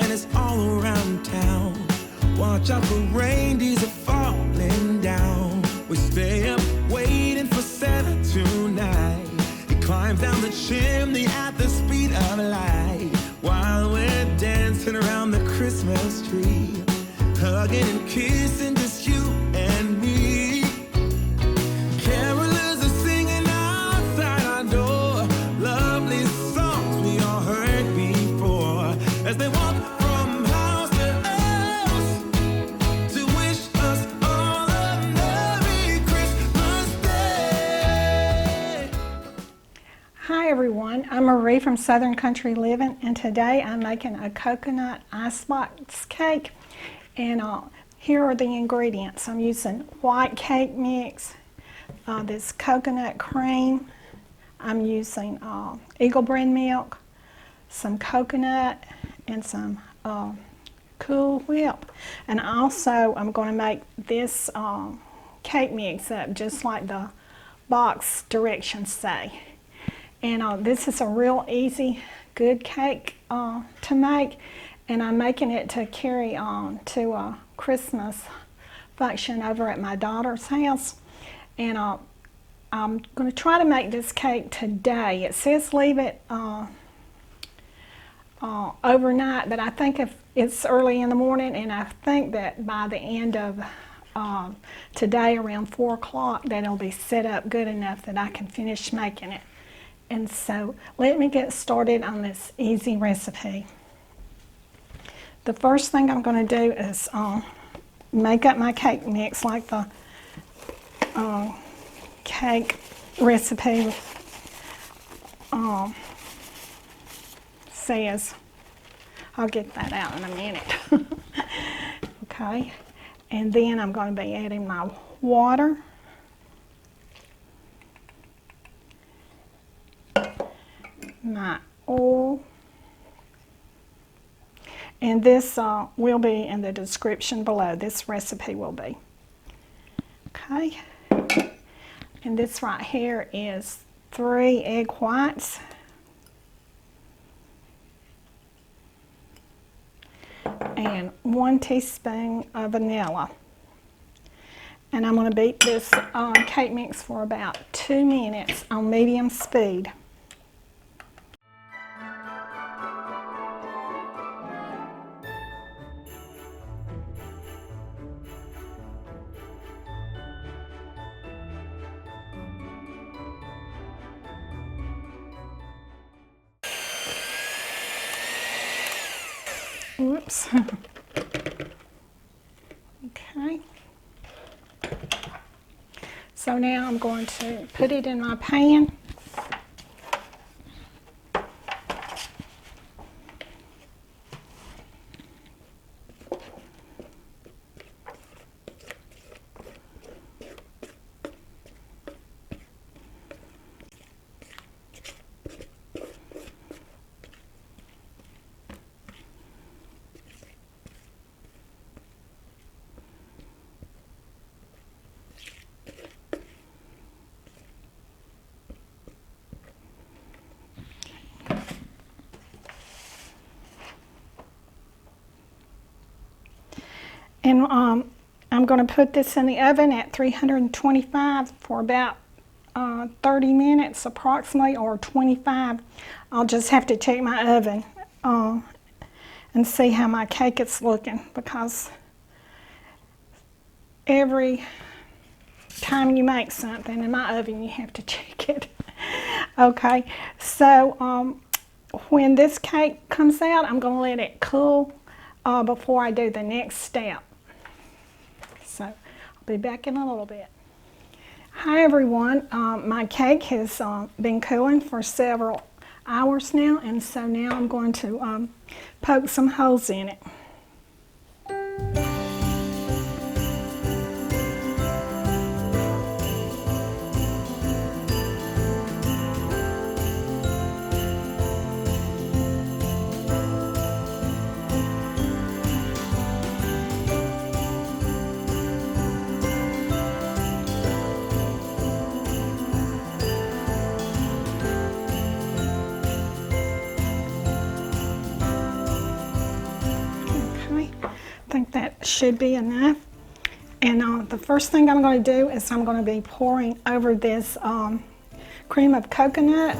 and it's all around town. Watch out for reindeers are falling down. We stay up waiting for Santa tonight. He climbs down the chimney at the speed of light, while we're dancing around the Christmas tree, hugging and kissing, just you and me. Carolers are singing outside our door, lovely songs we all heard before, as they walk from house to house to wish us all a Merry Christmas Day. Hi everyone, I'm Marie from Southern Country Living, and today I'm making a coconut icebox cake. And here are the ingredients. I'm using white cake mix, this coconut cream. I'm using Eagle brand milk, some coconut, and some Cool Whip. And also I'm going to make this cake mix up just like the box directions say. And this is a real easy, good cake to make. And I'm making it to carry on to a Christmas function over at my daughter's house. And I'm going to try to make this cake today. It says leave it overnight, but I think if it's early in the morning, and I think that by the end of today around 4 o'clock that it'll be set up good enough that I can finish making it. And so let me get started on this easy recipe. The first thing I'm going to do is make up my cake mix like the cake recipe says. I'll get that out in a minute. Okay, and then I'm going to be adding my water, my oil, and this will be in the description below. This recipe will be. Okay, and this right here is 3 egg whites, and 1 teaspoon of vanilla. And I'm going to beat this cake mix for about 2 minutes on medium speed. Whoops. Okay. So now I'm going to put it in my pan. And I'm going to put this in the oven at 325 for about 30 minutes approximately, or 25. I'll just have to check my oven and see how my cake is looking, because every time you make something in my oven you have to check it. Okay, so when this cake comes out, I'm going to let it cool before I do the next step. So I'll be back in a little bit. Hi everyone, my cake has been cooling for several hours now, and so now I'm going to poke some holes in it. I think that should be enough. And the first thing I'm going to do is I'm going to be pouring over this cream of coconut.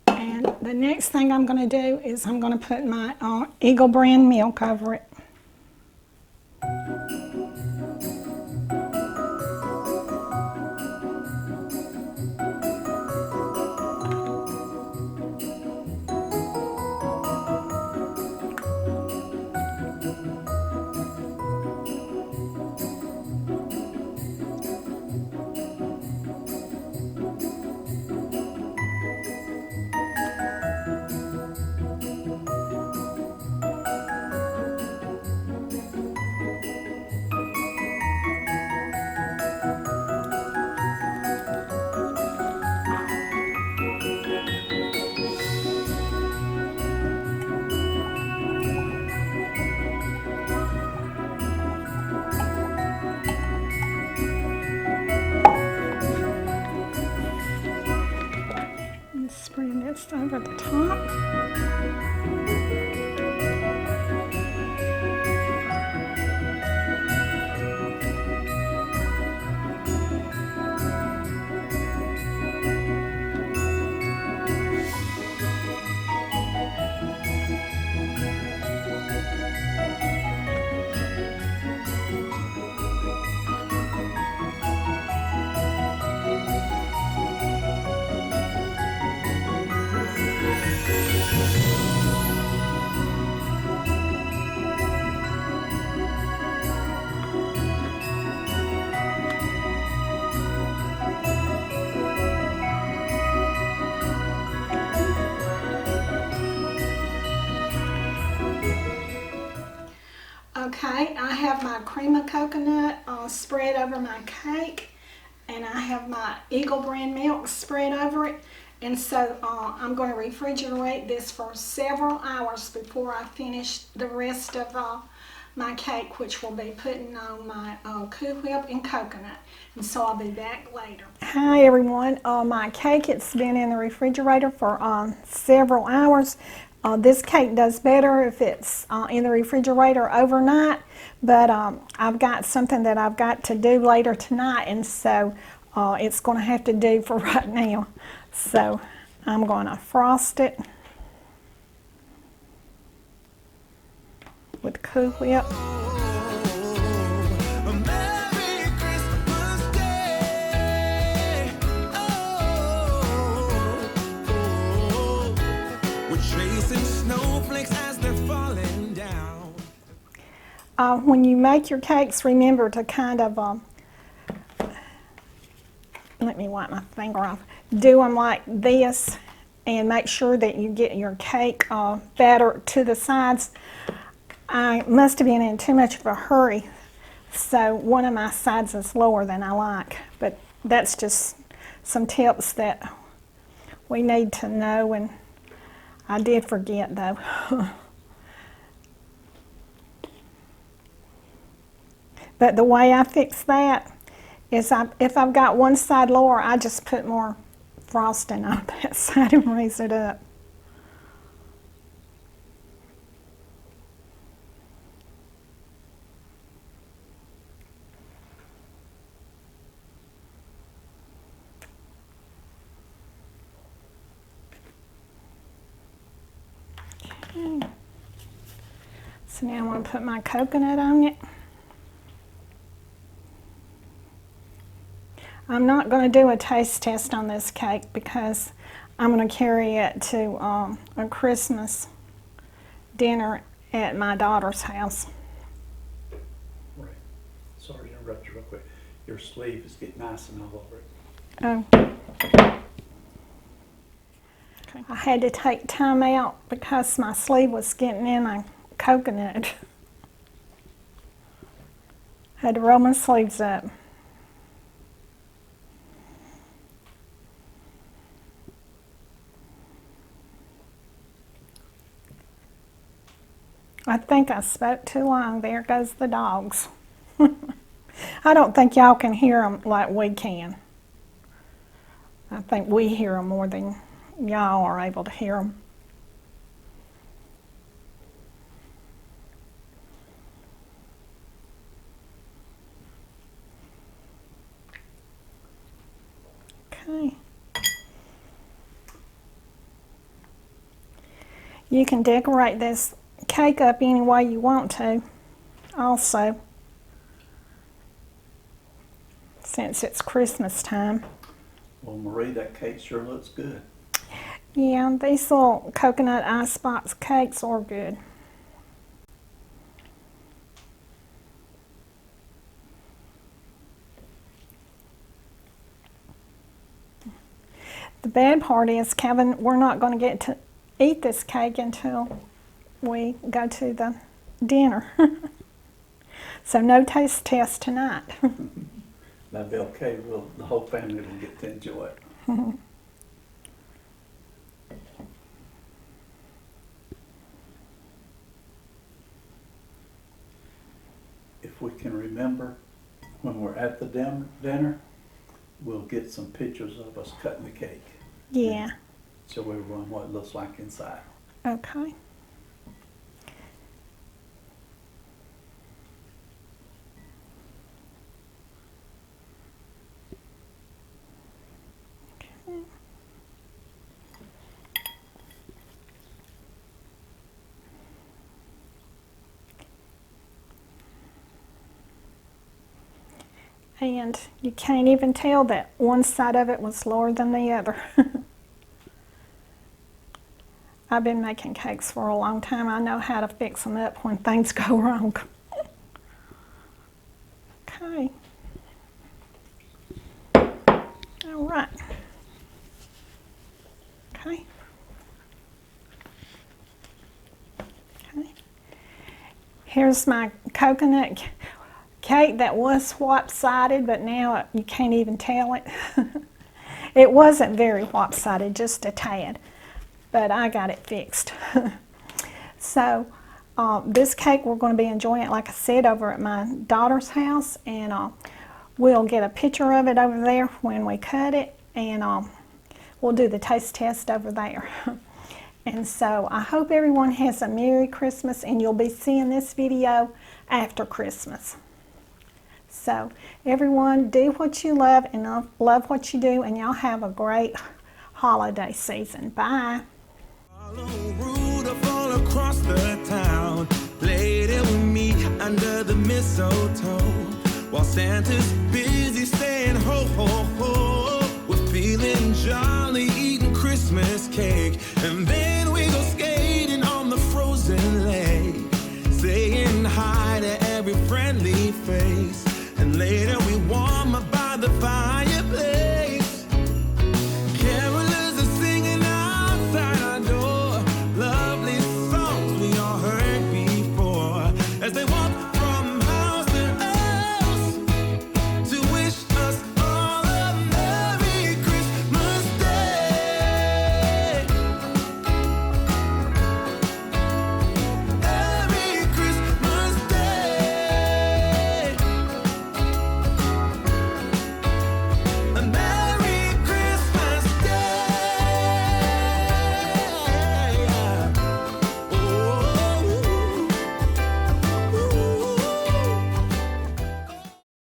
And the next thing I'm going to do is I'm going to put my Eagle brand milk over it. And spread this over the top. Okay, I have my cream of coconut spread over my cake, and I have my Eagle brand milk spread over it. And so I'm going to refrigerate this for several hours before I finish the rest of my cake, which will be putting on my Cool Whip and coconut. And so I'll be back later. Hi everyone, my cake, it's been in the refrigerator for several hours. This cake does better if it's in the refrigerator overnight, but I've got something that I've got to do later tonight, and so it's going to have to do for right now. So I'm going to frost it with Cool Whip. Chasing snowflakes as they're falling down. When you make your cakes, remember to kind of, let me wipe my finger off, do them like this and make sure that you get your cake batter to the sides. I must have been in too much of a hurry, so one of my sides is lower than I like, but that's just some tips that we need to know, and I did forget though. But the way I fix that is if I've got one side lower, I just put more frosting on that side and raise it up. Okay. So now I'm going to put my coconut on it. I'm not going to do a taste test on this cake because I'm going to carry it to a Christmas dinner at my daughter's house. Right. Sorry to interrupt you real quick. Your sleeve is getting nice and all over it. Oh. Okay. I had to take time out because my sleeve was getting in my coconut. Had to roll my sleeves up. I think I spoke too long. There goes the dogs. I don't think y'all can hear them like we can. I think we hear them more than y'all are able to hear them. Okay. You can decorate this cake up any way you want to also, since it's Christmas time. Well, Marie, that cake sure looks good. Yeah, these little coconut icebox cakes are good. The bad part is, Kevin, we're not going to get to eat this cake until we go to the dinner. So no taste test tonight. That'd be okay. The whole family will get to enjoy it. If we can remember, when we're at the dinner, we'll get some pictures of us cutting the cake. Yeah. Show everyone what it looks like inside. Okay. And you can't even tell that one side of it was lower than the other. I've been making cakes for a long time. I know how to fix them up when things go wrong. Okay. All right. Okay. Okay. Here's my coconut cake that was swap-sided, but now you can't even tell it. It wasn't very swap-sided, just a tad, but I got it fixed. So this cake, we're going to be enjoying it, like I said, over at my daughter's house, and we'll get a picture of it over there when we cut it, and we'll do the taste test over there. And so I hope everyone has a Merry Christmas, and you'll be seeing this video after Christmas. So everyone, do what you love and love what you do, and y'all have a great holiday season. Bye. Follow Rudolph all across the town. Played it with me under the mistletoe while Santa's busy saying ho ho